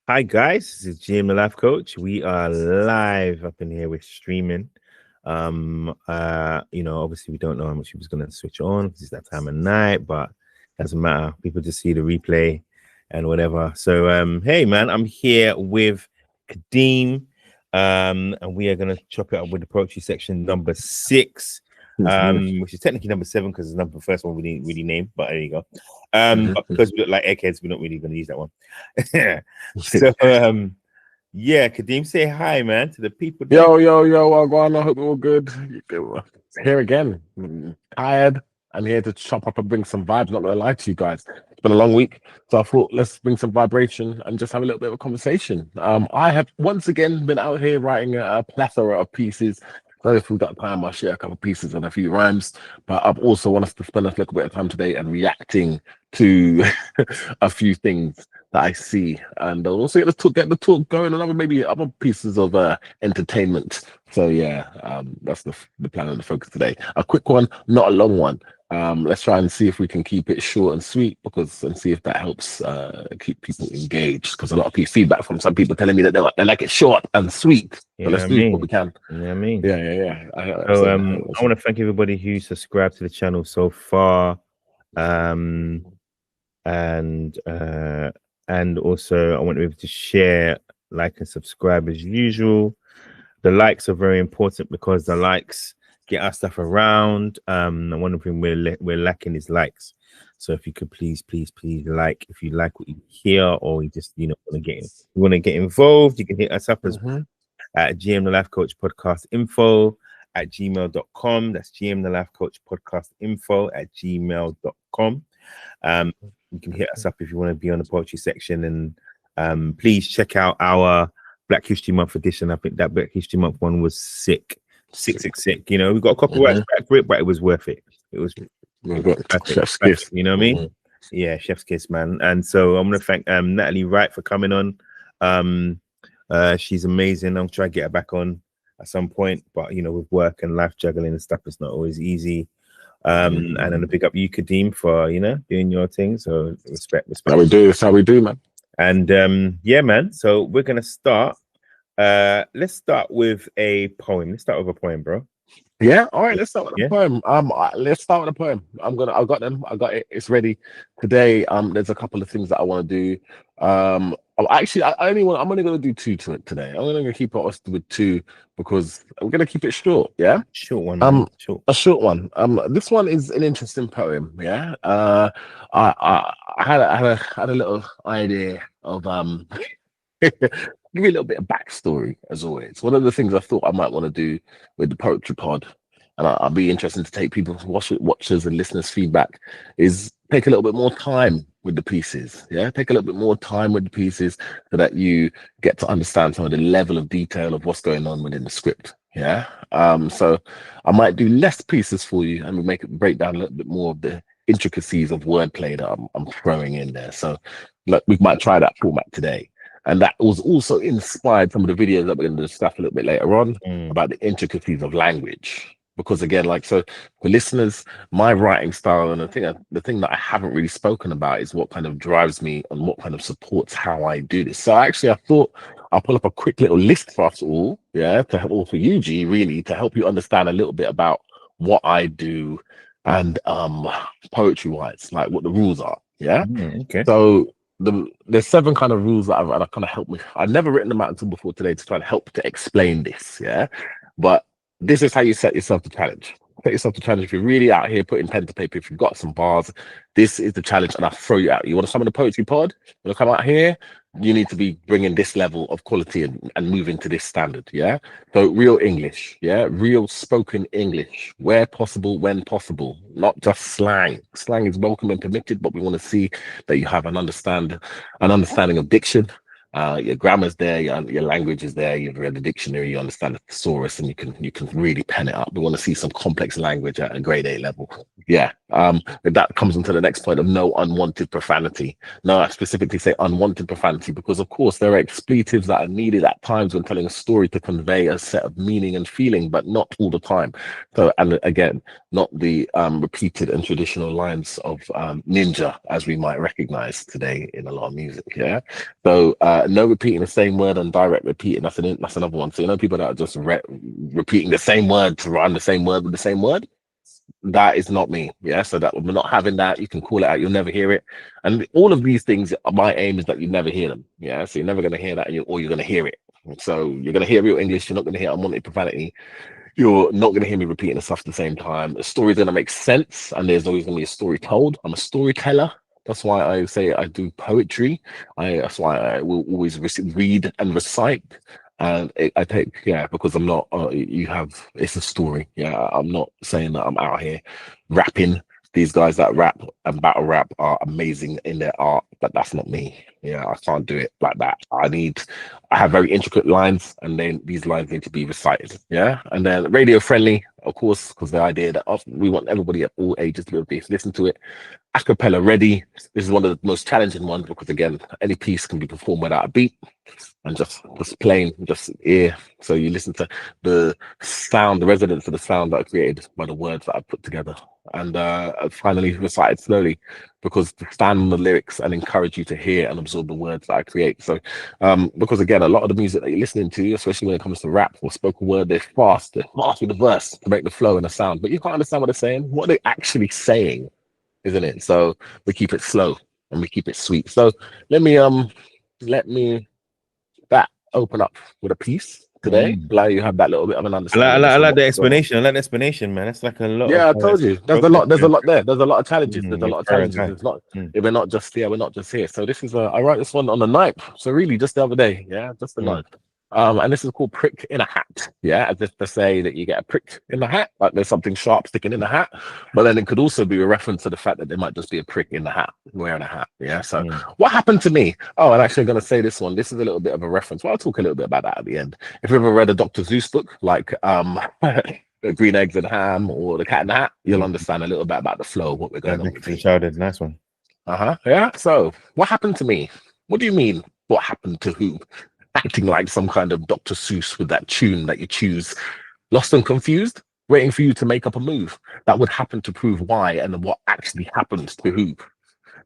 Hi guys, this is Jim the Life Coach. We are live up in here. We're streaming. Obviously we don't know how much people's gonna switch on because it's that time of night, but doesn't matter. People just see the replay and whatever. So hey man, I'm here with Kadeem. And we are gonna chop it up with the poetry section number 6. Which is technically number 7 because it's the first one we didn't really name, but there you go. But because we look like eggheads, we're not really gonna use that one. So yeah, Kadeem, say hi, man, to the people. Yo, Wagwan, I hope we're all good. Here again, tired. I'm here to chop up and bring some vibes. Not gonna lie to you guys, it's been a long week, so I thought let's bring some vibration and just have a little bit of a conversation. I have once again been out here writing a plethora of pieces. So if we've got time, I'll share a couple of pieces and a few rhymes. But I've also want us to spend a little bit of time today and reacting to a few things that I see, and I'll also get the talk going on maybe other pieces of entertainment. So yeah, that's the plan and the focus today. A quick one, not a long one. Let's try and see if we can keep it short and sweet, and see if that helps keep people engaged. Because a lot of feedback from some people telling me that they like it short and sweet. So let's do what we can. You know what I mean? Yeah. I want to thank everybody who subscribed to the channel so far. And also I want you to share, like, and subscribe as usual. The likes are very important because the likes get our stuff around. And one of the things we're lacking is likes. So if you could please like, if you like what you hear, or you just want to get involved, you can hit us up as at GM the Life Coach Podcast Info at gmail.com. That's GM the Life Coach Podcast Info at gmail.com. You can hit us up if you want to be on the poetry section, and please check out our Black History Month edition. I think that Black History Month one was sick. We got a couple rights back for it, but it was worth it. It was chef's kiss. You know what I mean? Yeah, chef's kiss, man. And so I'm gonna thank Natalie Wright for coming on. She's amazing. I'm trying to get her back on at some point, but with work and life juggling and stuff, it's not always easy. And then to pick up you, Kadeem, for doing your thing. So respect. That's how we do, man. And yeah, man. So we're gonna start. Let's start with a poem. Let's start with a poem, bro. Yeah, all right, let's start with a poem. Let's start with a poem. I've got them. I got it. It's ready. Today, there's a couple of things that I want to do. I'm only gonna do 2 to it today. I'm gonna keep it with 2 because I'm gonna keep it short. Yeah, short one. Man. A short one. This one is an interesting poem. Yeah. I had a little idea of give you a little bit of backstory, as always. One of the things I thought I might want to do with the Poetry Pod, and I'll be interested to take people's watchers and listeners' feedback, is take a little bit more time with the pieces. Yeah, take a little bit more time with the pieces so that you get to understand some of the level of detail of what's going on within the script. Yeah. So I might do less pieces for you, and we break down a little bit more of the intricacies of wordplay that I'm throwing in there. So look, we might try that format today. And that was also inspired some of the videos that we're going to discuss a little bit later on about the intricacies of language. Because again, so for listeners, my writing style, and the thing that I haven't really spoken about is what kind of drives me and what kind of supports how I do this. So actually, I thought I'll pull up a quick little list for us all, to help, or for you, G, really, to help you understand a little bit about what I do and poetry-wise, like what the rules are. Yeah. Okay. So there's 7 kind of rules that I've kind of helped me. I've never written them out until before today to try and help to explain this. Yeah. But this is how you set yourself the challenge. Set yourself the challenge. If you're really out here putting pen to paper, if you've got some bars, this is the challenge, and I throw you out. You want to summon the Poetry Pod? You want to come out here? You need to be bringing this level of quality and moving to this standard. Yeah. So real English. Yeah. Real spoken English, where possible, when possible, not just slang. Slang is welcome and permitted, but we want to see that you have an understanding of diction. Your grammar's there, your language is there, you've read the dictionary, you understand the thesaurus, and you can really pen it up. We want to see some complex language at a grade A level. Yeah. That comes into the next point of no unwanted profanity. No, I specifically say unwanted profanity because, of course, there are expletives that are needed at times when telling a story to convey a set of meaning and feeling, but not all the time. So, and again, not the repeated and traditional lines of ninja, as we might recognize today in a lot of music. Yeah. So, no repeating the same word and direct repeating. That's another one. So, you know, people that are just repeating the same word to rhyme the same word with the same word. That is not me. Yeah. So that we're not having that. You can call it out. You'll never hear it. And all of these things, my aim is that you never hear them. Yeah. So you're never going to hear that, or you're going to hear it. So you're going to hear real English. You're not going to hear unwanted profanity. You're not going to hear me repeating the stuff at the same time. The story's going to make sense, and there's always going to be a story told. I'm a storyteller. That's why I say I do poetry. That's why I will always read and recite. And I take, yeah, because I'm not. It's a story. Yeah, I'm not saying that I'm out here rapping. These guys that rap and battle rap are amazing in their art, but that's not me. Yeah, I can't do it like that. I have very intricate lines, and then these lines need to be recited. Yeah, and then radio friendly, of course, because the idea that we want everybody at all ages to be able to listen to it. A cappella ready. This is one of the most challenging ones because again, any piece can be performed without a beat and just plain, just ear. So you listen to the sound, the resonance of the sound that are created by the words that I put together, and finally recite it slowly because to stand on the lyrics and encourage you to hear and absorb the words that I create. So because again, a lot of the music that you're listening to, especially when it comes to rap or spoken word, they're fast with the verse to make the flow and the sound, but you can't understand what they're saying, what they're actually saying, isn't it? So we keep it slow and we keep it sweet. So let me that open up with a piece today. Mm. Allow you have that little bit of an I like, I understanding like, as I to like the what's going on. explanation. I like the explanation, man. That's like a lot of Yeah, I told you. There's a progression. lot there. There's a lot of challenges. There's a You're lot of thorough challenges. guy. It's not Mm. we're not just here. So this is I wrote this one on the 9th. So really just the other day. Yeah, just the Mm. 9th. And this is called prick in a hat. Yeah, as if to say that you get a prick in the hat, like there's something sharp sticking in the hat. But then it could also be a reference to the fact that there might just be a prick in the hat, wearing a hat. Yeah. So Mm. what happened to me? Oh, I'm actually gonna say this one. This is a little bit of a reference. Well, I'll talk a little bit about that at the end. If you've ever read a Dr. Seuss book, like Green Eggs and Ham or The Cat in the Hat, you'll Mm. understand a little bit about the flow of what we're going That's on back with to the here. childhood. Nice one. Uh-huh. Yeah. So what happened to me? What do you mean? What happened to who? Acting like some kind of Dr. Seuss with that tune that you choose. Lost and confused? Waiting for you to make up a move that would happen to prove why and what actually happened to who.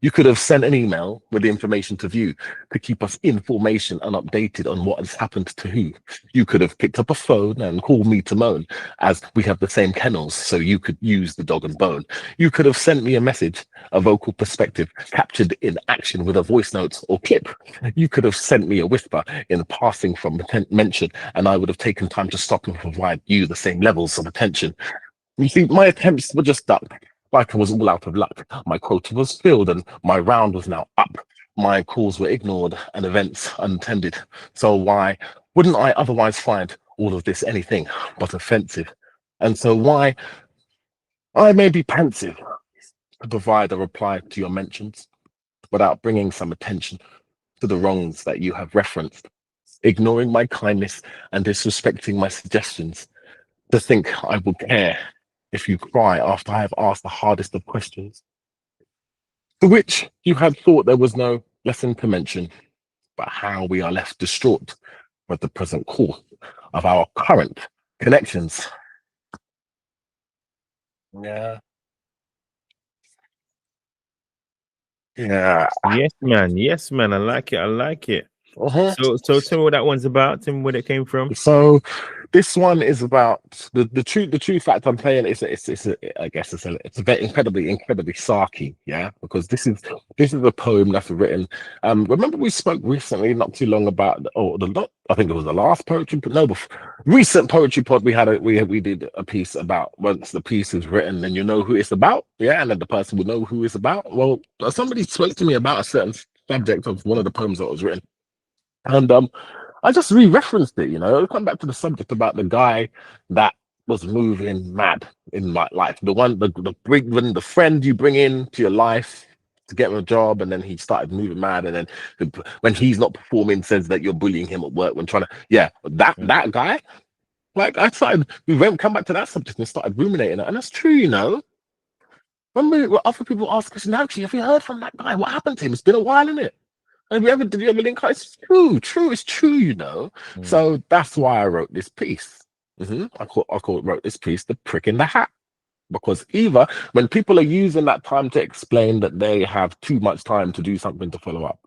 You could have sent an email with the information to view to keep us in formation and updated on what has happened to who. You could have picked up a phone and called me to moan, as we have the same kennels, so you could use the dog and bone. You could have sent me a message, a vocal perspective captured in action with a voice note or clip. You could have sent me a whisper in passing from mention, and I would have taken time to stop and provide you the same levels of attention. You see, my attempts were just ducked, like I was all out of luck. My quota was filled and my round was now up. My calls were ignored and events unattended. So why wouldn't I otherwise find all of this anything but offensive? And so why I may be pensive to provide a reply to your mentions without bringing some attention to the wrongs that you have referenced, ignoring my kindness and disrespecting my suggestions, to think I will care if you cry after I have asked the hardest of questions, to which you had thought there was no lesson to mention, but how we are left distraught with the present course of our current connections. Yeah. Yeah. Yes, man. Yes, man. I like it. I like it. Uh-huh. So tell me what that one's about. Tell me where it came from. So this one is about the true fact I'm playing is I guess it's a bit incredibly sarky, yeah, because this is a poem that's written. Remember we spoke recently, not too long about I think it was the last poetry, but no, recent poetry pod we had we did a piece about once the piece is written, then you know who it's about, yeah, and then the person will know who it's about. Well, somebody spoke to me about a certain subject of one of the poems that was written, and I just re-referenced it, you know, come back to the subject about the guy that was moving mad in my life. The friend you bring in to your life to get him a job, and then he started moving mad, and then when he's not performing, says that you're bullying him at work when trying to, yeah, that guy. Like we went come back to that subject and started ruminating it, and that's true, you know. When other people ask questions, actually, have you heard from that guy? What happened to him? It's been a while, isn't it? Did you ever link up? It's true, it's true, you know. Mm. So that's why I wrote this piece. Wrote this piece, the prick in the hat. Because either when people are using that time to explain that they have too much time to do something to follow up.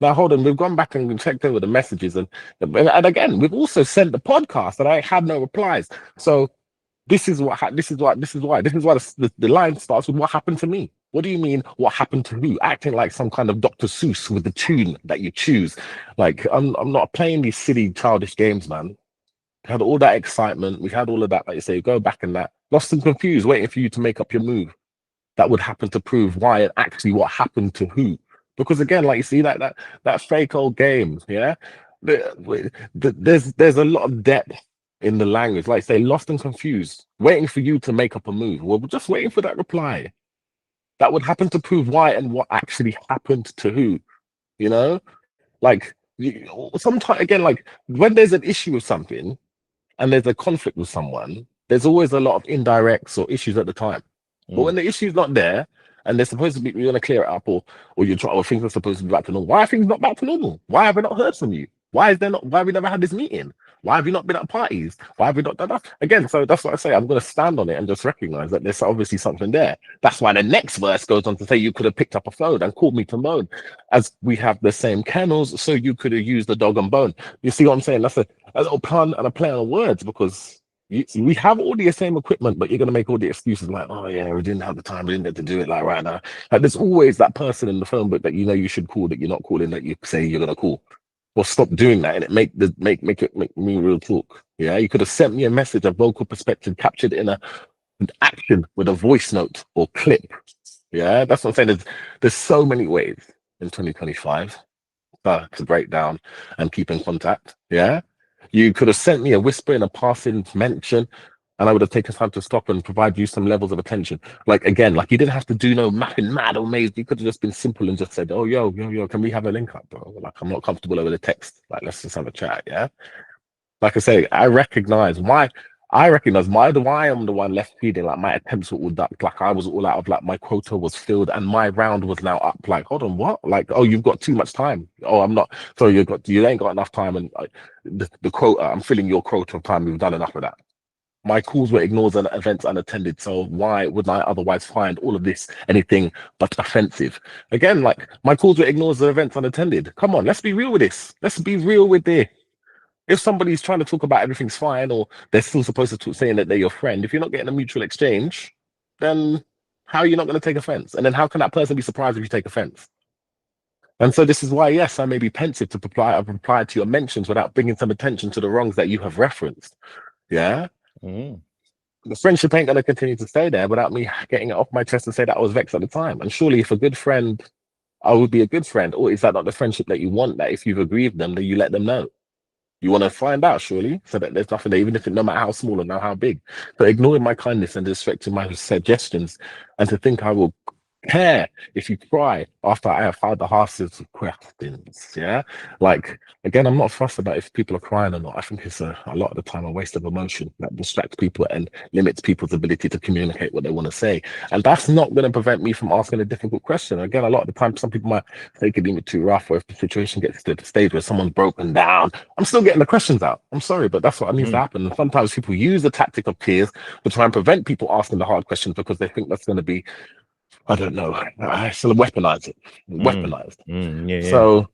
Now, hold on, we've gone back and checked over the messages, and again, we've also sent the podcast, and I had no replies. So this is why the line starts with what happened to me. What do you mean? What happened to who? Acting like some kind of Dr. Seuss with the tune that you choose. Like I'm not playing these silly childish games, man. We had all that excitement. We had all of that, like you say, go back and that. Lost and confused, waiting for you to make up your move. That would happen to prove why and actually what happened to who. Because again, like you see, that fake old game, yeah. There's a lot of depth in the language. Like say, lost and confused, waiting for you to make up a move. Well, we're just waiting for that reply. That would happen to prove why and what actually happened to who. You know, like sometimes again, like when there's an issue with something and there's a conflict with someone, there's always a lot of indirects or issues at the time. But when Mm. the issue's not there and they're supposed to be, you're gonna clear it up, or you're trying, or things are supposed to be back to normal. Why are things not back to normal? Why have I not heard from you? Why is there not? Why have we never had this meeting? Why have you not been at parties? Why have we not done that? Again, so that's what I say. I'm going to stand on it and just recognize that there's obviously something there. That's why the next verse goes on to say you could have picked up a phone and called me to moan, as we have the same kennels, so you could have used the dog and bone. You see what I'm saying? That's a little pun and a play on words because we have all the same equipment, but you're going to make all the excuses like, oh yeah, we didn't have the time, we didn't get to do it like right now. Like there's always that person in the phone book that you know you should call that you're not calling that you say you're going to call. Well, stop doing that and it make me real talk. Yeah, you could have sent me a message, a vocal perspective captured in an action with a voice note or clip. Yeah, that's what I'm saying. There's so many ways in 2025 to break down and keep in contact. Yeah. You could have sent me a whisper in a passing mention, and I would have taken time to stop and provide you some levels of attention. Like again, like you didn't have to do no mapping mad or maze. You could have just been simple and just said, "Oh, yo, can we have a link up, bro? Like I'm not comfortable over the text. Like let's just have a chat." Yeah. Like I say, I recognize why I'm the one left feeding. Like my attempts were all ducked. Like I was all out of like my quota was filled and my round was now up. Like, hold on, what? Like, oh, you've got too much time. Oh, I'm not. So you ain't got enough time. And the quota, I'm filling your quota of time. We've done enough of that. My calls were ignored and events unattended. So why would I otherwise find all of this anything but offensive? Again, like my calls were ignored and events unattended. Come on, let's be real with this. Let's be real with this. If somebody's trying to talk about everything's fine or they're still supposed to talk, saying that they're your friend, if you're not getting a mutual exchange, then how are you not going to take offense? And then how can that person be surprised if you take offense? And so this is why, yes, I may be pensive to reply. I've replied to your mentions without bringing some attention to the wrongs that you have referenced. Yeah. Mm. The friendship ain't going to continue to stay there without me getting it off my chest and say that I was vexed at the time. And surely if a good friend, I would be a good friend, or is that not the friendship that you want, that if you've agreed with them, that you let them know? You want to find out, surely, so that there's nothing there, even if it, no matter how small or no how big. But ignoring my kindness and disrespecting my suggestions, and to think I will care if you cry after I have had the hardest of questions. Yeah, like again, I'm not fussed about if people are crying or not. I think it's a lot of the time a waste of emotion that distracts people and limits people's ability to communicate what they want to say. And that's not going to prevent me from asking a difficult question. Again, a lot of the time, some people might take it even too rough, or if the situation gets to the stage where someone's broken down, I'm still getting the questions out. I'm sorry, but that's what needs to Mm. happen. And sometimes people use the tactic of tears to try and prevent people asking the hard questions because they think that's going to be, I don't know, I still weaponize it, Mm. weaponized. Mm. Yeah, yeah. So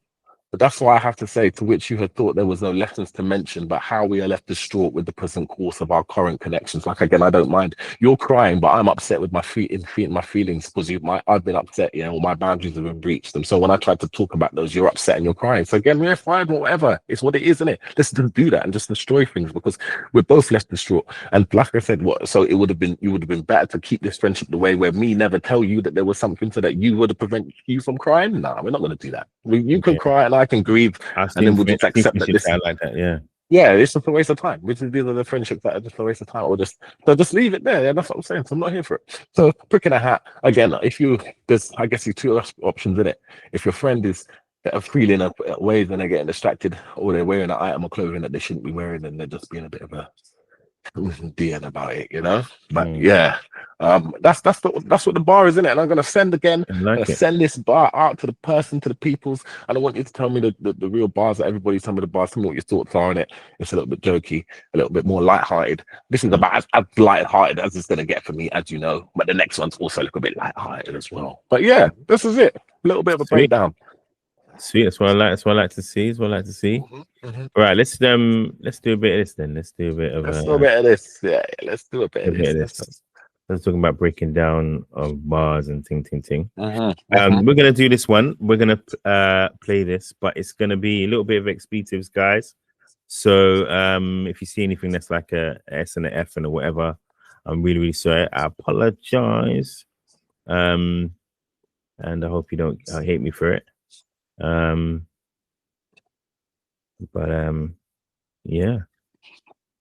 but that's why I have to say, to which you had thought there was no lessons to mention, but how we are left distraught with the present course of our current connections. Like again, I don't mind. You're crying, but I'm upset with my feelings because I've been upset, you know, or my boundaries have been breached. And so when I tried to talk about those, you're upset and you're crying. So again, we're fine, whatever. It's what it is, isn't it? Let's just do that and just destroy things because we're both left distraught. And like I said, so you would have been better to keep this friendship the way where me never tell you that there was something so that you would have prevented you from crying. No, we're not going to do that. You can Yeah. cry and I can grieve, I've and then seen we'll just accept that relationships this, out like that. Yeah. yeah, it's just a waste of time. Which is these are the friendships that are just a waste of time, or just leave it there. Yeah, that's what I'm saying. So I'm not here for it. So prick in a hat again. If you there's I guess you two options in it. If your friend is feeling a ways and they're getting distracted, or they're wearing an item of clothing that they shouldn't be wearing, and they're just being a bit of a DN about it, you know. But Mm. yeah, that's what the bar is, isn't it? And I'm gonna send again. I I'm like gonna it. send this bar out to the person, to the peoples, and I want you to tell me the real bars that everybody. Tell me the bars. Tell me what your thoughts are on it. It's a little bit jokey, a little bit more light-hearted. This is Mm. about as light-hearted as it's gonna get for me, as you know. But the next one's also a little bit light-hearted as well. But yeah, this is it. A little bit of a Sweet. breakdown. Sweet. That's what I like. That's what I like to see. That's what I like to see. Right. Let's do a bit of this then. Let's do a bit of Let's do a bit of this. Yeah, let's do a bit a of bit this. of this. Let's talk about breaking down of bars and ting. Mhm. We're gonna do this one. We're gonna play this, but it's gonna be a little bit of expletives, guys. So if you see anything that's like a S and a F and a whatever, I'm really sorry. I apologize. And I hope you don't hate me for it. But yeah,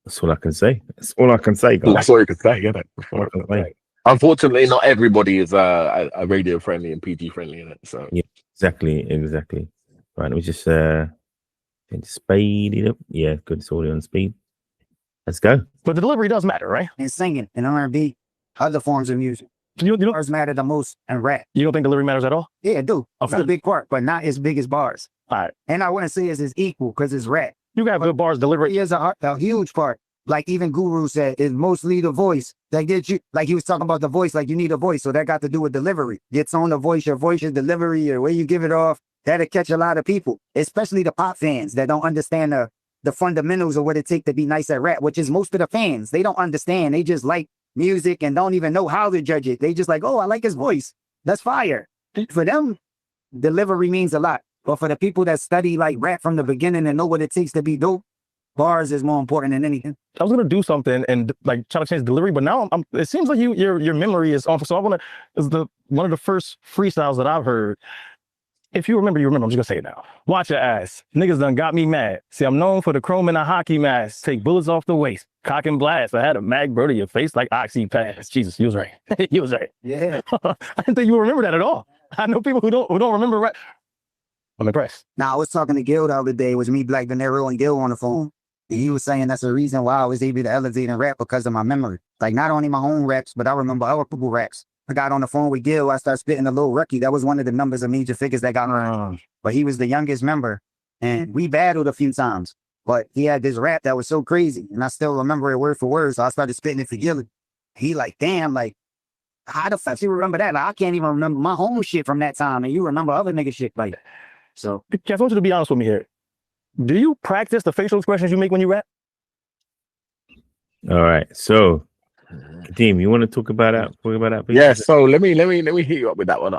that's all I can say. That's all I can say, guys. That's all you can say, isn't it? That's all I can say. Unfortunately, not everybody is a radio friendly and PG friendly in it. So Yeah, exactly. Right, let me just speed it up. Yeah, good. It's already on speed. Let's go. But the delivery does matter, right? And singing and R&B, other forms of music. You don't, Bars matter the most and rap. you don't think delivery matters at all? Yeah, it do. It's Okay. a big part, but not as big as bars. All right. And I wouldn't say it's as equal because it's rap. You got good bars delivery. It is a huge part. Like even Guru said, it's mostly the voice that gets you. Like he was talking about the voice, like you need a voice. So that got to do with delivery. It's on the voice, your delivery, or where you give it off. That'll catch a lot of people, especially the pop fans that don't understand the fundamentals of what it takes to be nice at rap, which is most of the fans. They don't understand. They just like music and don't even know how to judge it. They just like, oh, I like his voice. That's fire. For them, delivery means a lot. But for the people that study like rap from the beginning and know what it takes to be dope, bars is more important than anything. I was gonna do something and like try to change delivery, but now it seems like your memory is on. So I wanna is the one of the first freestyles that I've heard. If you remember, you remember. I'm just gonna say it now. Watch your ass. Niggas done got me mad. See, I'm known for the chrome and the hockey mask. Take bullets off the waist. Cock and blast. I had a mag bro to your face like Oxy Pass. Jesus, you was right. You was right. Yeah. I didn't think you would remember that at all. I know people who don't remember rap. I'm impressed. Now I was talking to Gil the other day. It was me, Black De Niro, and Gil on the phone. And he was saying that's the reason why I was able to elevate in rap because of my memory. Like not only my own raps, but I remember other people raps. I got on the phone with Gil. I started spitting a little rookie. That was one of the numbers of major figures that got around. But he was the youngest member. And we battled a few times. But he had this rap that was so crazy. And I still remember it word for word. So I started spitting it for Gil. He like, damn, like, how the fuck you remember that? Like, I can't even remember my own shit from that time. And you remember other nigga shit like that. So Jeff, I want you to be honest with me here. Do you practice the facial expressions you make when you rap? All right. So, Kadeem, you want to talk about that? Please? yeah, so let me hit you up with that one.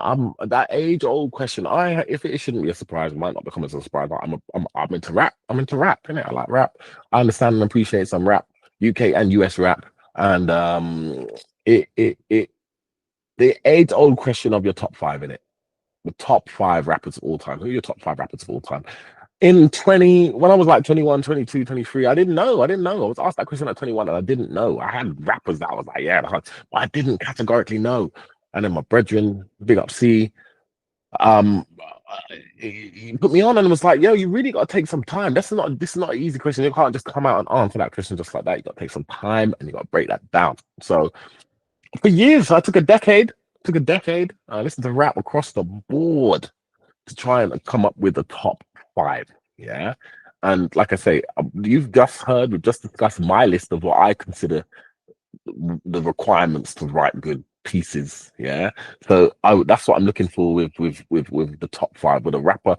That age-old question. If it shouldn't be a surprise, it might not become as a surprise. But I'm into rap. I'm into rap, innit? I like rap. I understand and appreciate some rap, UK and US rap, and the age-old question of your top five, innit? The top five rappers of all time. Who are your top five rappers of all time? When I was like 21, 22, 23, I didn't know. I was asked that question at 21 and I didn't know. I had rappers that I was like, yeah, but I didn't categorically know. And then my brethren, big up C, he put me on and was like, yo, you really got to take some time. This is not an easy question. You can't just come out and answer that question just like that. You got to take some time and you got to break that down. So for years, I took a decade. I listened to rap across the board to try and come up with the top five. Yeah. And like I say, we've just discussed my list of what I consider the requirements to write good pieces. Yeah. So that's what I'm looking for with the top five. With a rapper,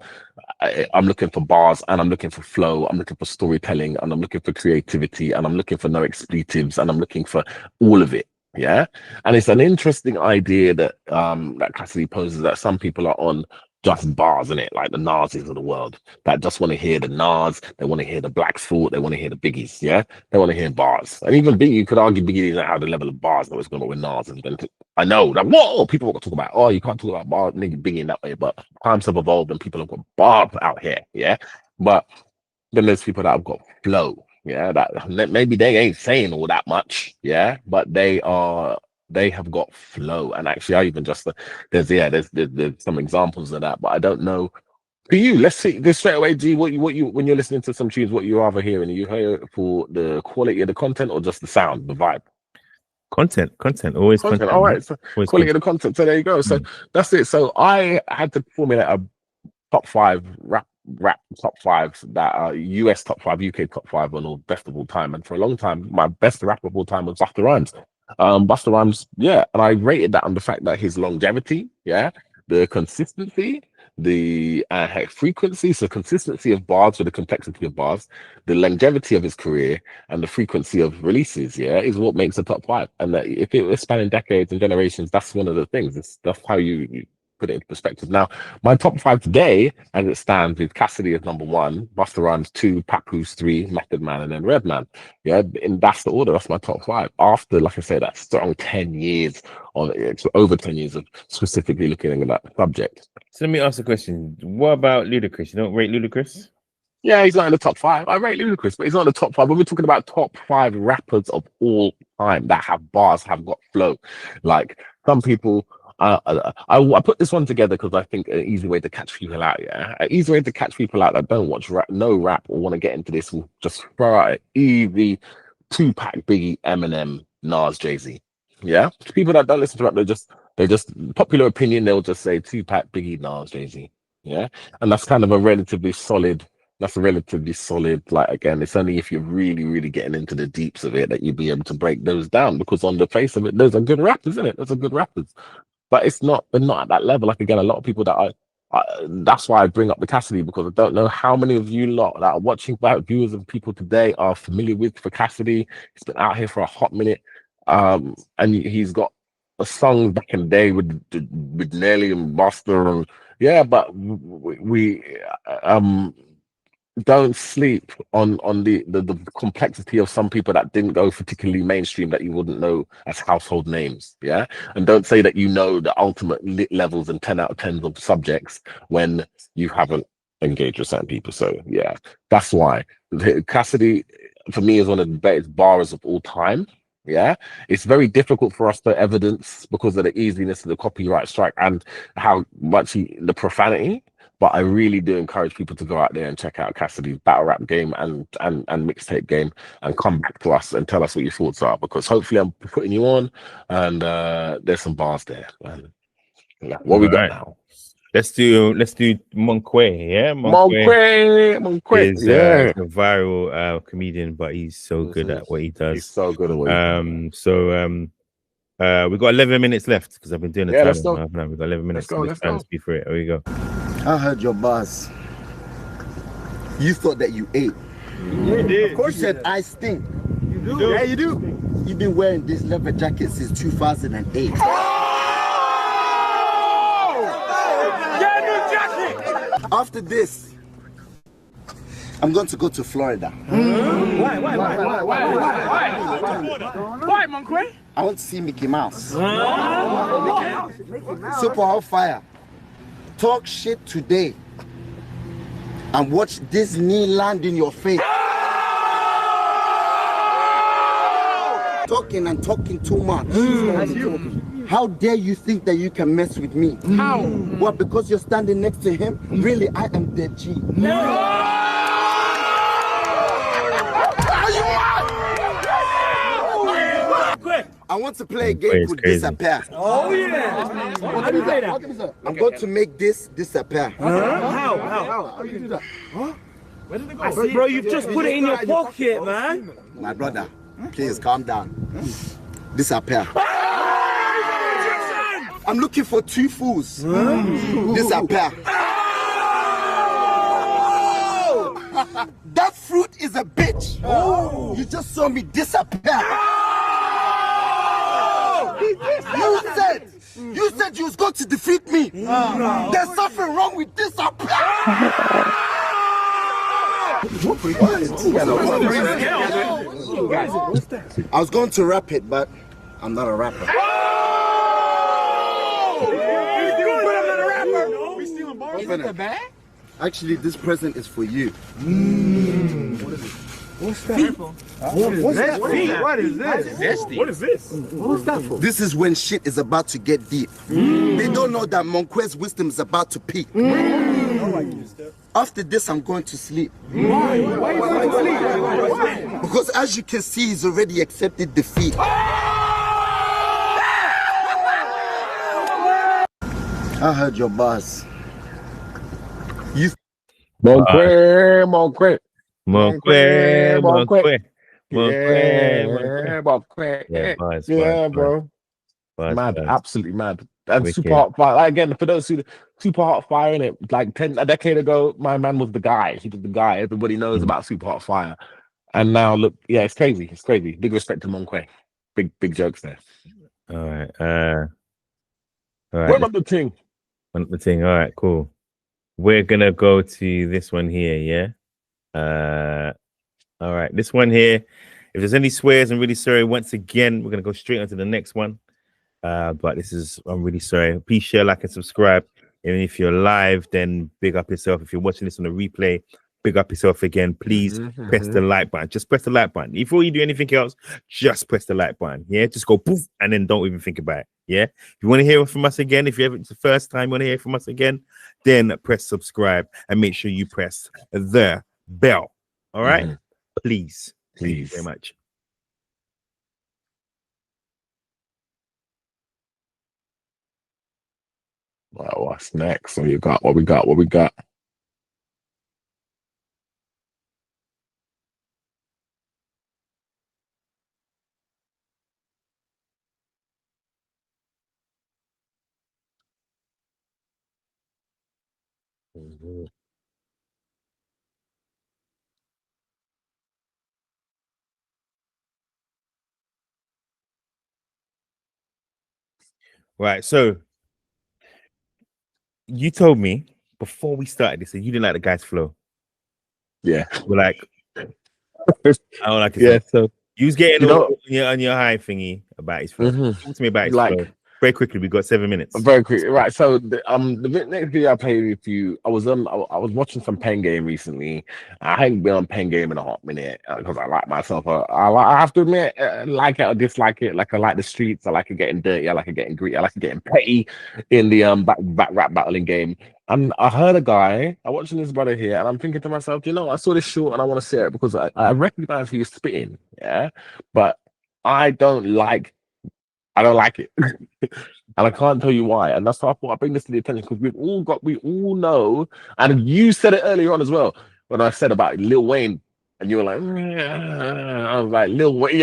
I'm looking for bars and I'm looking for flow. I'm looking for storytelling and I'm looking for creativity and I'm looking for no expletives and I'm looking for all of it. Yeah. And it's an interesting idea that that Cassidy poses, that some people are on just bars, in it, like the Nazis of the world that just want to hear the Nas, they want to hear the Black Thought, they want to hear the Biggies, yeah, they want to hear bars. And even Biggie, you could argue Biggie doesn't have the level of bars that was going on with Nas. And I know that whoa, people are going to talk about, oh, you can't talk about bars, nigga, Biggie in that way, but times have evolved and people have got bars out here, yeah. But then there's people that have got flow, yeah, that maybe they ain't saying all that much, yeah, but they have got flow. And actually I even just there's some examples of that, but I don't know For you, let's see this straight away, G. What you when you're listening to some tunes, what you rather hearing? You hear it for the quality of the content or just the sound, the vibe? Content, always content. All right, so Always quality content. of the content. So there you go. So that's it. So I had to formulate a top 5 rap top 5s that are US top 5, UK top 5 on all best of all time. And for a long time, my best rapper of all time was Busta Rhymes. Busta Rhymes, yeah, and I rated that on the fact that his longevity, yeah, the consistency, the frequency, so consistency of bars with the complexity of bars, the longevity of his career, and the frequency of releases, yeah, is what makes the top 5. And that if it was spanning decades and generations, that's one of the things. That's how you put it into perspective. Now, my top 5 today, as it stands, with Cassidy as number 1, Busta Rhymes 2, Papoose 3, Method Man, and then Redman. Yeah, and that's the order. That's my top 5. After, like I said, that strong 10 years on over 10 years of specifically looking at that subject. So let me ask a question. What about Ludacris? You don't rate Ludacris? Yeah, he's not in the top 5. I rate Ludacris, but he's not in the top 5. When we're talking about top 5 rappers of all time that have bars, have got flow, like some people. I put this one together because I think an easy way to catch people out. Yeah, an easy way to catch people out that don't watch rap, no rap, or want to get into this will just throw out an easy Tupac, Biggie, Eminem, Nas, Jay-Z. Yeah, people that don't listen to rap, they just popular opinion. They'll just say Tupac, Biggie, Nas, Jay-Z. Yeah, and that's kind of a relatively solid. That's a relatively solid. Like again, it's only if you're really, really getting into the deeps of it that you'll be able to break those down. Because on the face of it, those are good rappers, isn't it? Those are good rappers. But it's not. They're not at that level. Like again, a lot of people that that's why I bring up the Cassidy, because I don't know how many of you lot that are watching, viewers of people today are familiar with for Cassidy. He's been out here for a hot minute, and he's got a song back in the day with Nelly and Buster, and yeah. But we don't sleep on the complexity of some people that didn't go particularly mainstream that you wouldn't know as household names. Yeah, and don't say that you know the ultimate lit levels and 10 out of 10s of subjects when you haven't engaged with certain people. So yeah, that's why Cassidy for me is one of the best bars of all time. Yeah, it's very difficult for us to evidence because of the easiness of the copyright strike and how much the profanity. But I really do encourage people to go out there and check out Cassidy's battle rap game and mixtape game and come back to us and tell us what your thoughts are, because hopefully I'm putting you on and there's some bars there. And, yeah, what we got now? Let's do Monque. Yeah, Monque. Is yeah, a viral comedian, but he's so good at what he does. He's so good at what he does. We got 11 minutes left because I've been doing the time. Let's go. We've got 11 minutes. Let's go. Speed for it. Here we go. I heard your bars. You thought that you ate. You did. Of course you said I stink. You do. Yeah, you do. You've been wearing this leather jacket since 2008. After this, I'm going to go to Florida. Why, Monque? I want to see Mickey Mouse. Super Hot Fire. Talk shit today and watch Disney land in your face. Talking and talking too much. How dare you think that you can mess with me? How? Well, because you're standing next to him? Really, I am dead G. I want to play a game called Disappear. Oh yeah. How do you play that? I'm going to make this disappear. How? How do you do that? Huh? Where did it go? Bro, you've just put it in your pocket, man. My brother, please calm down. Disappear. I'm looking for 2 fools. Disappear. That fruit is a bitch. You just saw me disappear. You said you was going to defeat me. There's something wrong with disappear. I was going to rap it, but I'm not a rapper. Is it the bag? Actually, this present is for you. What is it? What's that? What's that? What is this? What is this? What's that for? This is when shit is about to get deep. They don't know that Monque's wisdom is about to peak. After this, I'm going to sleep. Why? Why are you going to sleep? Why? Because as you can see, he's already accepted defeat. I heard your boss. You. Monque. Yeah, bars, Yeah, bro. Mad, absolutely mad. And Super Hot Fire. Like, again, for those who Super Hot Fire in it, like a decade ago, my man was the guy. He was the guy. Everybody knows about Super Hot Fire. And now look, yeah, it's crazy. It's crazy. Big respect to Monque. Big jokes there. All right. All right. What about the thing? All right, cool. We're gonna go to this one here, yeah. All right, this one here. If there's any swears, I'm really sorry. Once again, we're gonna go straight on to the next one. But this is, I'm really sorry. Please share, like, and subscribe. And if you're live, then big up yourself. If you're watching this on a replay, big up yourself again. Please press the like button. Just press the like button. Before you do anything else, just press the like button. Yeah, just go poof and then don't even think about it. Yeah, if you want to hear from us again, if it's the first time you want to hear from us again, then press subscribe and make sure you press the bell. All right, please. Thank you very much. Well, what's next? What you got? What we got? Right, so you told me before we started this that you didn't like the guy's flow. Yeah. We're like, I don't like it. Yeah, so you was getting you know, on your high thingy about his flow. Talk to me about his like, flow. Very quickly, we got 7 minutes. Very quick, right? So the next video I played with you, I was watching some pen game recently. I hadn't been on pen game in a hot minute because I like myself. I have to admit, like it or dislike it. Like I like the streets. I like it getting dirty. I like it getting gritty. I like it getting petty in the back rap battling game. And I heard a guy. I'm watching this brother here, and I'm thinking to myself, you know, I saw this short and I want to see it because I recognize he's spitting, yeah, but I don't like it. And I can't tell you why. And that's why I thought I'd bring this to the attention because we all know, and you said it earlier on as well, when I said about Lil Wayne, and you were like, I was like, Lil Wayne,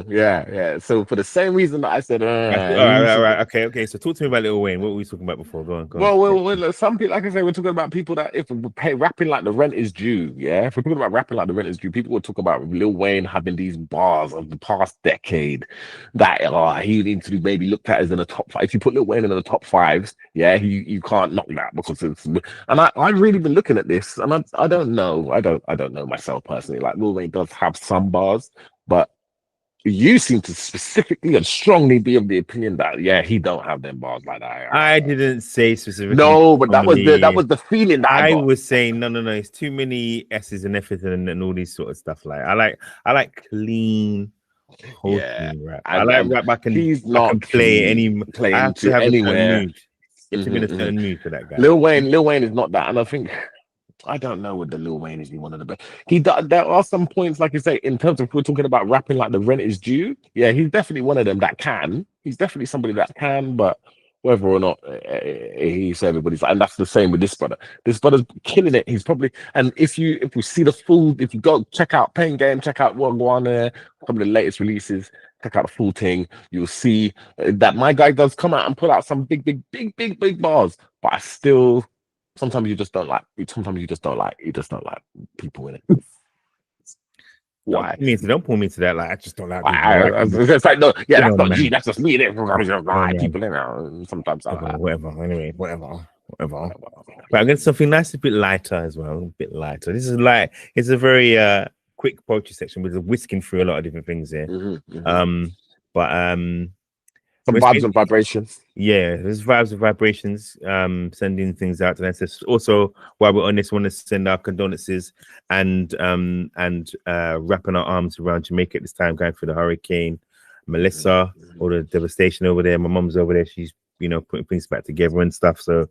yeah, yeah. So for the same reason that I said, all right. Okay. So talk to me about Lil Wayne. What were we talking about before? Go on. Well, some people, like I say, we're talking about people that if we pay rapping like the rent is due, yeah. If we're talking about rapping like the rent is due, people will talk about Lil Wayne having these bars of the past decade that he needs to be maybe looked at as in the top five. If you put Lil Wayne in the top fives, yeah, you can't knock that because it's. And I've really been looking at this, and I don't know. I don't know myself personally. Like Lil Wayne does have some bars, but you seem to specifically and strongly be of the opinion that he don't have them bars like that. I didn't say specifically. No, but that was the feeling that I got. Was saying no. It's too many S's and F's and all these sort of stuff. Like I like clean, wholesome rap. I like rap. I can play I have to have anywhere. A certain mood for that guy. Lil Wayne is not that, and I think. I don't know whether Lil Wayne is one of the best. There are some points, like you say, in terms of if we're talking about rapping like the rent is due. Yeah, he's definitely one of them that can. He's definitely somebody that can, but whether or not he's everybody's, and that's the same with this brother. This brother's killing it. He's probably, and if we see the full, if you go check out Pain Game, check out Wagwana, some of the latest releases, check out the full thing, you'll see that my guy does come out and pull out some big bars, but I still. Sometimes you just don't like people in it. Why? Don't pull me to that. Like I just don't like. It's like no, yeah, that's not G. That's just me. People in there. Sometimes whatever. Anyway, whatever. But I'm getting something nice, a bit lighter as well. A bit lighter. This is like it's a very quick poetry section with whisking through a lot of different things here. Some vibes and vibrations. Yeah, there's vibes and vibrations. Sending things out to them. Also, while we're on this, want to send our condolences and wrapping our arms around Jamaica at this time, going through the hurricane. Melissa, all the devastation over there. My mom's over there. She's putting things back together and stuff. So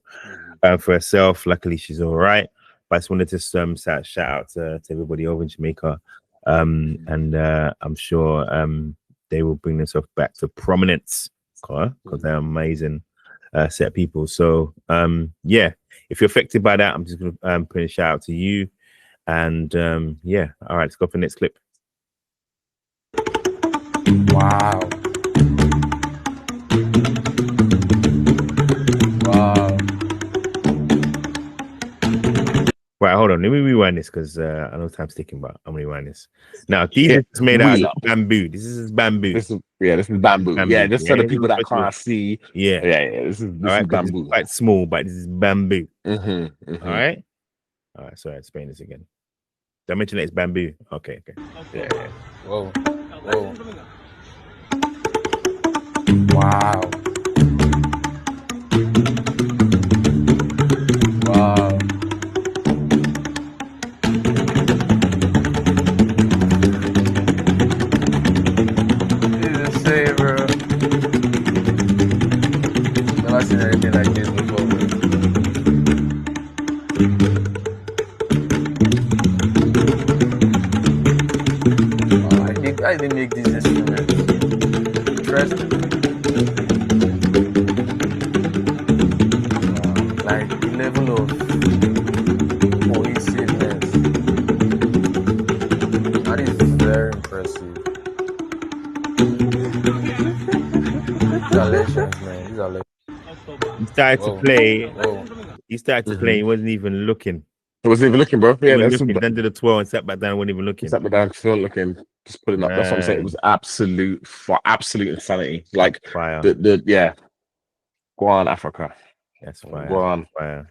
for herself, luckily she's all right. But I just wanted to shout out to everybody over in Jamaica. And I'm sure they will bring themselves back to prominence because they're amazing set of people. So yeah, if you're affected by that, I'm just gonna put a shout out to you. And yeah, all right, let's go for the next clip. Wow. Wow. Right, hold on. Let me rewind this because I know time's ticking, but I'm gonna rewind this. Now, these is made out of bamboo. This is bamboo. This is bamboo. Yeah, just so the people that can't see. Yeah. This is bamboo. It's quite small, but this is bamboo. All right. All right. So I explain this again. Did I mention that it's bamboo? Okay. Yeah. Whoa. Wow. Wow. Say, bro. Never seen anything like this before, bro. I didn't make these instruments. Interesting. Like the level of cohesiveness. That is very impressive. These are legends, man. These are legends. He started to play. He started to play. He wasn't even looking. I wasn't even looking, bro. Yeah, that's looking. Then did the 12 and sat back down. Wasn't even looking. Sat back down, still looking. Just putting up. That's what I'm saying. It was absolute insanity. Like fire. Yeah. Go on, Africa. That's fire. Go on. Fire.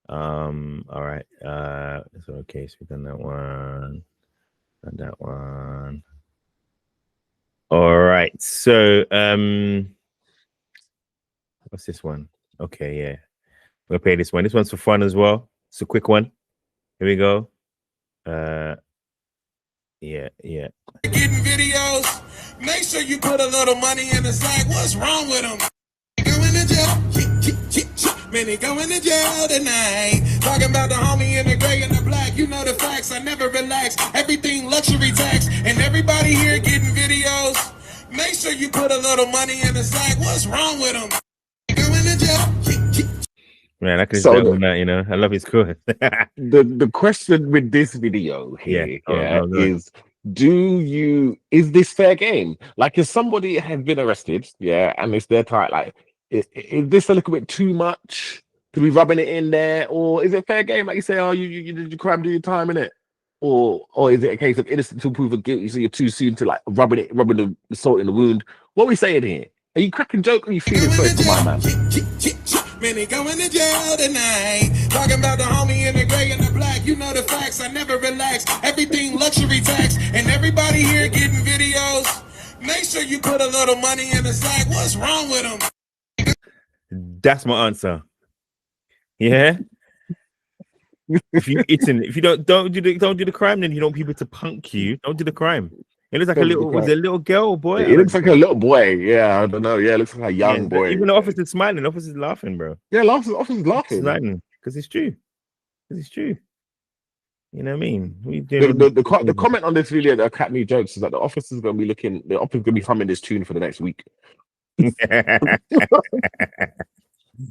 All right. So okay, so we've done that one. Done that one. All right. So what's this one? Okay, yeah. We'll play this one. This one's for fun as well. It's a quick one. Here we go. Yeah. Getting videos. Make sure you put a little money in the sack. What's wrong with them? Going to jail. Man, he going to jail tonight. Talking about the homie in the gray and the black. You know the facts. I never relax. Everything luxury tax. And everybody here getting videos. Make sure you put a little money in the sack. What's wrong with them? Going to jail. Man, I can tell him that, I love his course. The question with this video here is this fair game? Like, if somebody has been arrested, and it's their time, like, is this a little bit too much to be rubbing it in there, or is it fair game? Like you say, you did your crime, do your time in it, or is it a case of innocent till proven guilty? So you're too soon to like rubbing the salt in the wound. What are we saying here? Are you cracking joke or are you feeling sorry for my man? Man, he going to jail tonight. Talking about the homie in the gray and the black. You know the facts. I never relax. Everything luxury tax. And everybody here getting videos. Make sure you put a little money in the sack. What's wrong with them? That's my answer. Yeah. If you don't do the crime, then you don't want people to punk you. Don't do the crime. It looks like a little girl or boy. It looks like a little boy. Yeah, I don't know. Yeah, it looks like a young boy. Even the officer's smiling. The officer's laughing, bro. Yeah, officer's laughing. Because it's true. You know what I mean? The comment on this video that cracked me jokes is that the officer's going to be humming this tune for the next week. I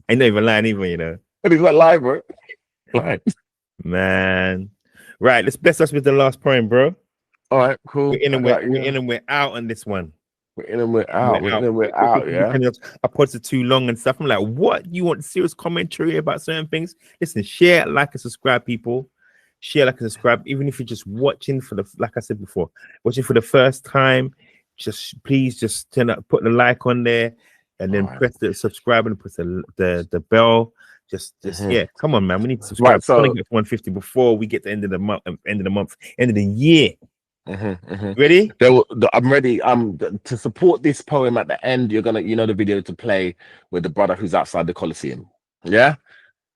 ain't not even lying either, And he's like live, bro. Live. Man. Right, let's bless us with the last poem, bro. All right, cool. We're in and we're out on this one. We're in and we're out. Yeah. I put it too long and stuff. I'm like, what? You want serious commentary about certain things? Listen, share, like, and subscribe, people. Share, like, and subscribe. Even if you're just watching like I said before, watching for the first time, please put the like on there, and then press the subscribe and press the bell. Just yeah, come on, man. We need to subscribe. Right, so I want to get 150 before we get to end of the month, end of the year. Ready? I'm ready. To support this poem at the end, you're gonna, the video to play with the brother who's outside the Colosseum. Yeah,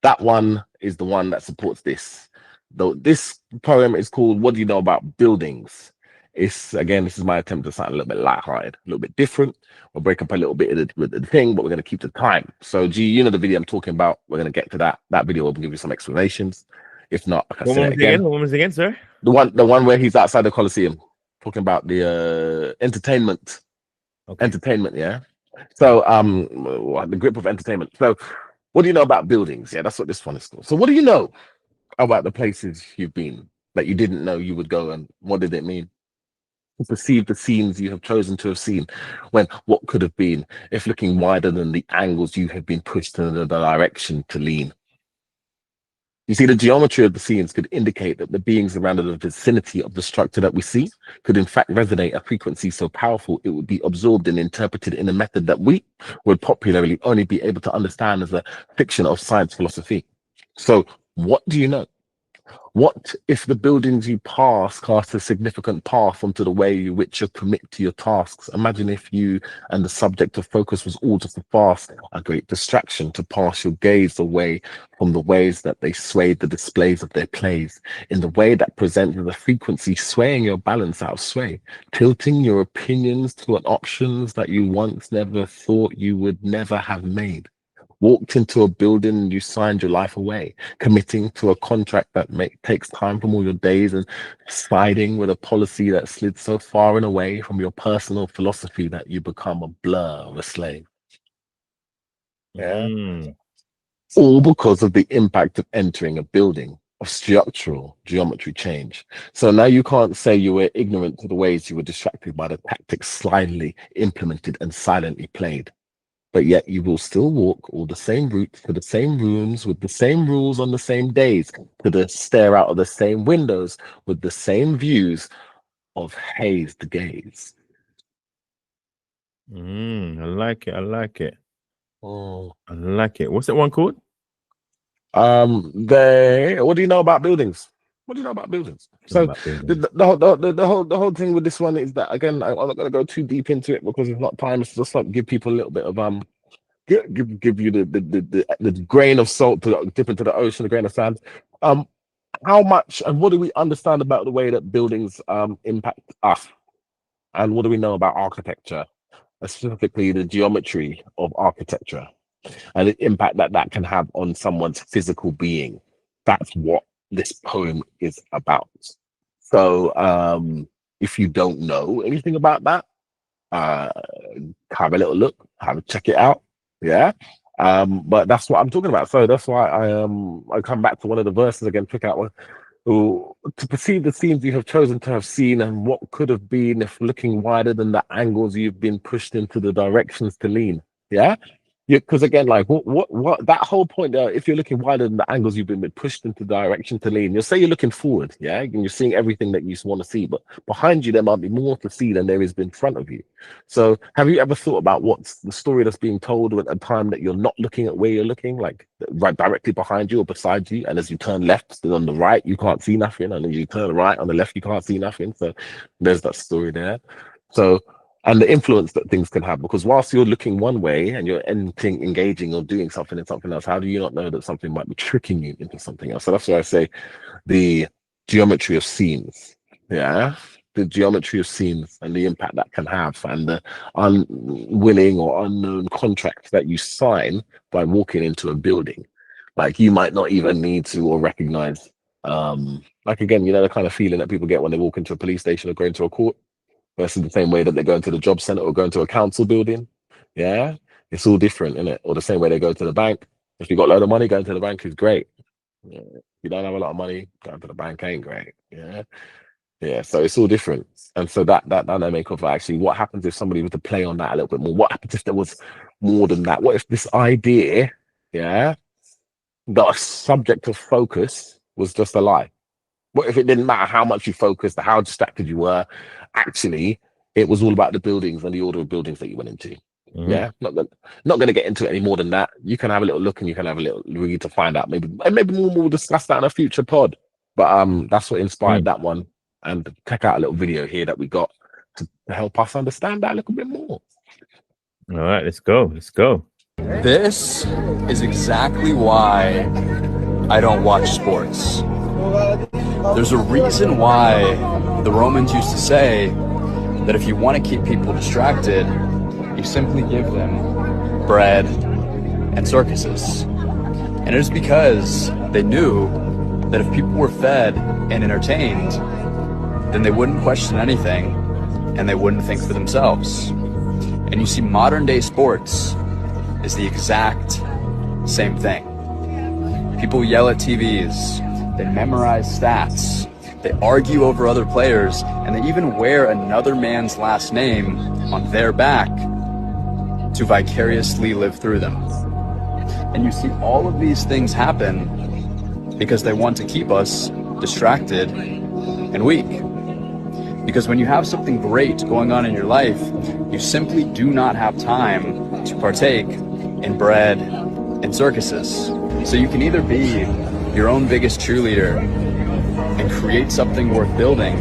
that one is the one that supports this. Though this poem is called "What Do You Know About Buildings?" It's again, this is my attempt to sound a little bit lighthearted, a little bit different. We'll break up a little bit of the thing, but we're going to keep the time. So, G, you know the video I'm talking about. We're going to get to that. That video will give you some explanations. If not, like I said again, what was it again, sir? the one where he's outside the Coliseum, talking about the entertainment. Okay. Entertainment, yeah. So, the grip of entertainment. So, what do you know about buildings? Yeah, that's what this one is called. So, what do you know about the places you've been that you didn't know you would go, and what did it mean? To perceive the scenes you have chosen to have seen, when what could have been, if looking wider than the angles you have been pushed in the direction to lean. You see, the geometry of the scenes could indicate that the beings around the vicinity of the structure that we see could in fact resonate a frequency so powerful it would be absorbed and interpreted in a method that we would popularly only be able to understand as a fiction of science philosophy. So what do you know? What if the buildings you pass cast a significant path onto the way in which you commit to your tasks? Imagine if you and the subject of focus was all just a great distraction to pass your gaze away from the ways that they swayed the displays of their plays, in the way that presented the frequency swaying your balance out of sway, tilting your opinions to an options that you once never thought you would never have made. Walked into a building and you signed your life away, committing to a contract that takes time from all your days, and siding with a policy that slid so far and away from your personal philosophy that you become a blur of a slave. Yeah. All because of the impact of entering a building, of structural geometry change. So now you can't say you were ignorant to the ways you were distracted by the tactics slyly implemented and silently played. But yet you will still walk all the same routes to the same rooms with the same rules on the same days, to the stare out of the same windows with the same views of hazed gaze. I like it. I like it. Oh. I like it. What's that one called? What do you know about buildings? What do you know about buildings? So the whole thing with this one is that, again, I'm not going to go too deep into it because it's not time. It's just like give people a little bit of give you the grain of salt to dip into the ocean, the grain of sand. How much and what do we understand about the way that buildings impact us, and what do we know about architecture, specifically the geometry of architecture and the impact that that can have on someone's physical being? That's what this poem is about. So if you don't know anything about that, have a little look, check it out. Yeah. But that's what I'm talking about. So that's why I come back to one of the verses again, pick out one. To perceive the scenes you have chosen to have seen, and what could have been if looking wider than the angles you've been pushed into the directions to lean. Yeah. Because again, like what that whole point there, if you're looking wider than the angles you've been pushed into the direction to lean, you'll say you're looking forward, yeah, and you're seeing everything that you want to see, but behind you there might be more to see than there is in front of you. So have you ever thought about what's the story that's being told at a time that you're not looking at where you're looking, like right directly behind you or beside you, and as you turn left on the right you can't see nothing, and then you turn right on the left you can't see nothing? So there's that story there. So, and the influence that things can have, because whilst you're looking one way and you're engaging or doing something in something else, how do you not know that something might be tricking you into something else? So that's why I say the geometry of scenes, yeah, the geometry of scenes and the impact that can have, and the unwilling or unknown contracts that you sign by walking into a building. Like you might not even need to or recognize, like again, you know, the kind of feeling that people get when they walk into a police station or go into a court, versus the same way that they go into the job center or go into a council building. Yeah, it's all different, isn't it? Or the same way they go to the bank. If you got a load of money, going to the bank is great. Yeah. If you don't have a lot of money, going to the bank ain't great. Yeah, yeah. So it's all different, and so that dynamic of actually what happens if somebody were to play on that a little bit more. What happens if there was more than that? What if this idea, yeah, the subject of focus was just a lie? What if it didn't matter how much you focused, how distracted you were? Actually, it was all about the buildings and the order of buildings that you went into. Yeah, not going to get into it any more than that. You can have a little look and you can have a little read to find out. Maybe we'll discuss that in a future pod. But that's what inspired that one. And check out a little video here that we got to help us understand that a little bit more. All right, let's go. Let's go. This is exactly why I don't watch sports. There's a reason why the Romans used to say that if you want to keep people distracted, you simply give them bread and circuses. And it is because they knew that if people were fed and entertained, then they wouldn't question anything and they wouldn't think for themselves. And you see, modern day sports is the exact same thing. People yell at TVs, they memorize stats, they argue over other players, and they even wear another man's last name on their back to vicariously live through them. And you see all of these things happen because they want to keep us distracted and weak. Because when you have something great going on in your life, you simply do not have time to partake in bread and circuses. So you can either be your own biggest cheerleader and create something worth building,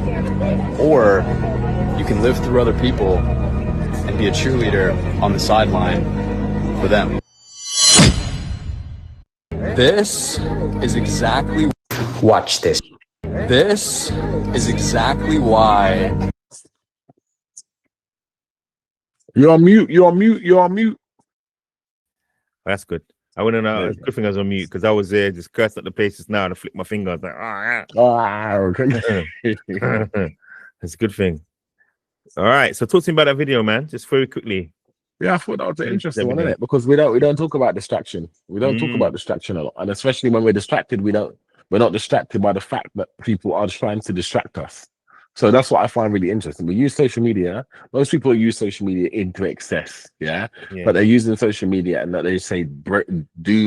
or you can live through other people and be a cheerleader on the sideline for them. This is exactly... Watch this. This is exactly why... You're on mute. You're on mute. You're on mute. That's good. I wouldn't know. It's a good thing I was on mute because I was there just cursed at the places now and I flicked my finger. I was like, Okay. It's a good thing. All right. So talk to me about that video, man. Just very quickly. Yeah, I thought that was an interesting one, isn't it? Because we don't talk about distraction. We don't talk about distraction a lot. And especially when we're distracted, we're not distracted by the fact that people are trying to distract us. So that's what I find really interesting. We use social media. Most people use social media into excess, yeah? But they're using social media and that they say doom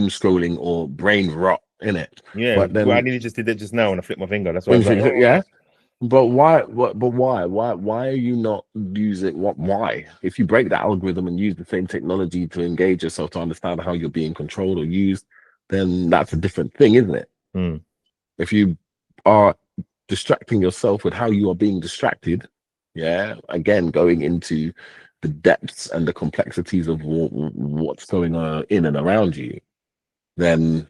scrolling or brain rot in it. Yeah, but then I nearly just did that just now when I flipped my finger. That's why I was like, yeah. But why? Why are you not using Why? If you break the algorithm and use the same technology to engage yourself to understand how you're being controlled or used, then that's a different thing, isn't it? If you are distracting yourself with how you are being distracted, yeah, again, going into the depths and the complexities of what's going on in and around you, then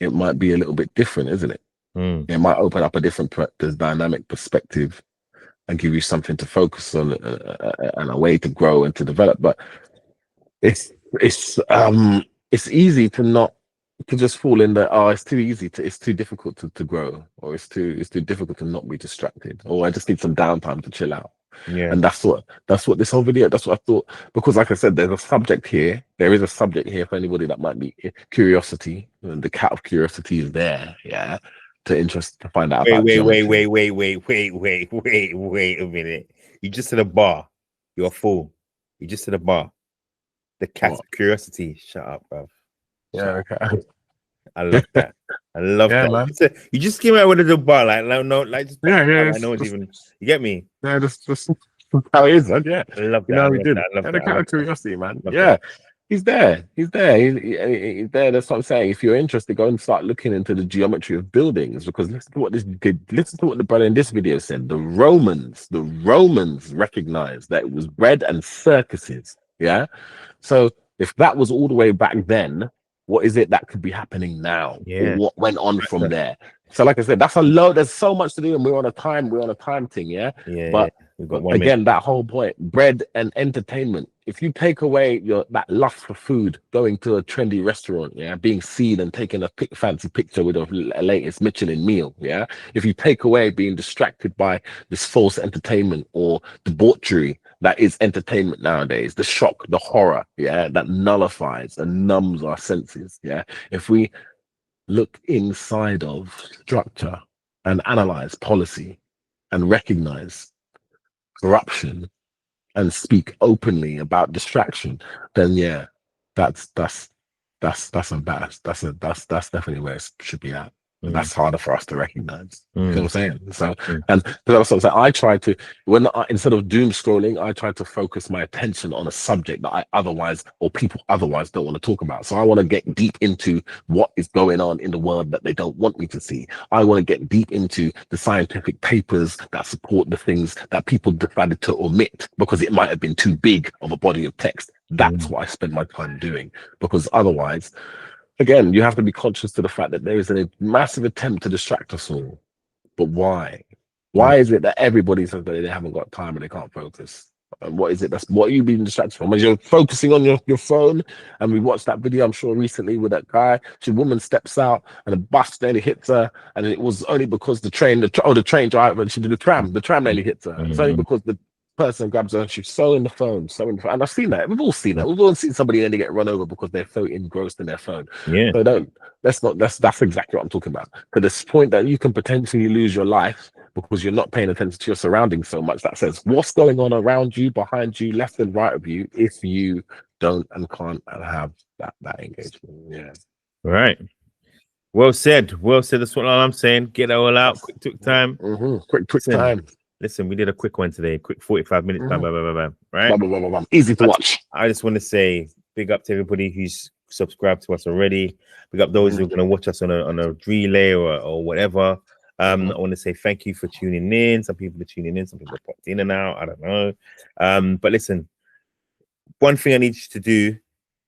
it might be a little bit different, isn't it? It might open up a different dynamic perspective and give you something to focus on and a way to grow and to develop. But it's easy to just fall in that, it's too easy it's too difficult to grow, or it's too difficult to not be distracted, or I just need some downtime to chill out. Yeah. And that's what this whole video, that's what I thought, because like I said, there is a subject here for anybody that might be curiosity, and the cat of curiosity is there, yeah, to find out about wait a minute. You just said a bar. You're a fool. You just said a bar. The cat's curiosity. Shut up, bro. Yeah, okay. I love that. I love that. Man. You just came out with a little bar, like just no one's even. You get me? Yeah, just how it is, man. Yeah, I love that. You know, I we love did. that. I love And that. the kind of curiosity, man. Love Yeah, that. he's there. He's there. That's what I'm saying. If you're interested, go and start looking into the geometry of buildings, because listen to what the brother in this video said. The Romans recognized that it was bread and circuses. Yeah, so if that was all the way back then, what is it that could be happening now? Yeah. What went on from there? So, like I said, that's there's so much to do, and we're on a time thing, yeah. Yeah. But We've got one again, that whole point, bread and entertainment. If you take away that lust for food, going to a trendy restaurant, yeah, being seen and taking a fancy picture with a latest Michelin meal, yeah. If you take away being distracted by this false entertainment or debauchery that is entertainment nowadays, the shock, the horror, yeah, that nullifies and numbs our senses, yeah. If we look inside of structure and analyze policy and recognize corruption and speak openly about distraction, then yeah, that's definitely where it should be at. And that's harder for us to recognize. You know what I'm saying? So, and that's what I'm saying. I try to, instead of doom scrolling, I try to focus my attention on a subject that people otherwise don't want to talk about. So I want to get deep into what is going on in the world that they don't want me to see. I want to get deep into the scientific papers that support the things that people decided to omit because it might have been too big of a body of text. That's what I spend my time doing, because otherwise, again, you have to be conscious to the fact that there is a massive attempt to distract us all. but why? Why is it that everybody says that they haven't got time and they can't focus? And what is it? That's what you've been distracted from. As you're focusing on your phone, and we watched that video, I'm sure recently, with that guy. The woman steps out and a bus nearly hits her, and it was only because the train driver, she did the tram nearly hits her. And it's only because the person grabs her and she's so in the phone, and I've seen that. We've all seen that. We've all seen somebody nearly get run over because they're so engrossed in their phone. Yeah. So that's exactly what I'm talking about. To this point that you can potentially lose your life because you're not paying attention to your surroundings so much. That says what's going on around you, behind you, left and right of you, if you don't and can't have that engagement. Yeah. Right. Well said. Well said. That's what I'm saying. Get it all out. Quick took time. Quick time. Listen, we did a quick one today. Quick 45 minutes. Right. Easy to watch. I just want to say big up to everybody who's subscribed to us already. Big up those who are going to watch us on a relay or whatever. I want to say thank you for tuning in. Some people are tuning in, some people are popped in and out. I don't know. But listen, one thing I need you to do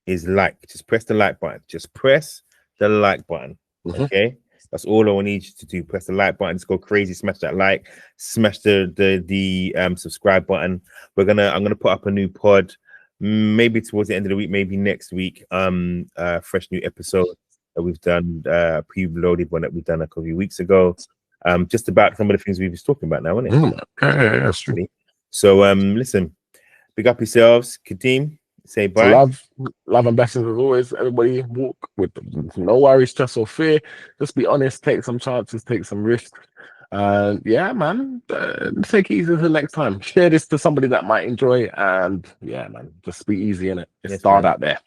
is just press the like button. Just press the like button. Okay. That's all I need you to do. Press the like button. Just go crazy. Smash that like. Smash the subscribe button. I'm gonna put up a new pod, maybe towards the end of the week, maybe next week. Fresh new episode that we've done, pre-loaded one that we've done a couple of weeks ago. Just about some of the things we was talking about now, isn't it? Yeah, that's true. So listen, big up yourselves. Kadeem, say bye. Love and blessings as always. Everybody walk with no worry, stress or fear. Just be honest, take some chances, take some risks. Yeah, man, take it easy until next time. Share this to somebody that might enjoy, and yeah, man, just be easy in it. It's hard out there.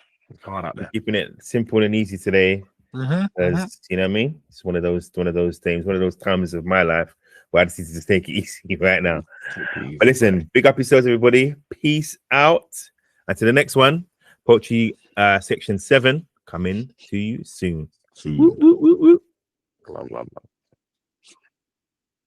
Keeping it simple and easy today. You know what I mean? It's one of those things, one of those times of my life where I just need to just take it easy right now. But listen, big up yourselves, everybody. Peace out. And to the next one, Poetry section 7 coming to you soon. Love.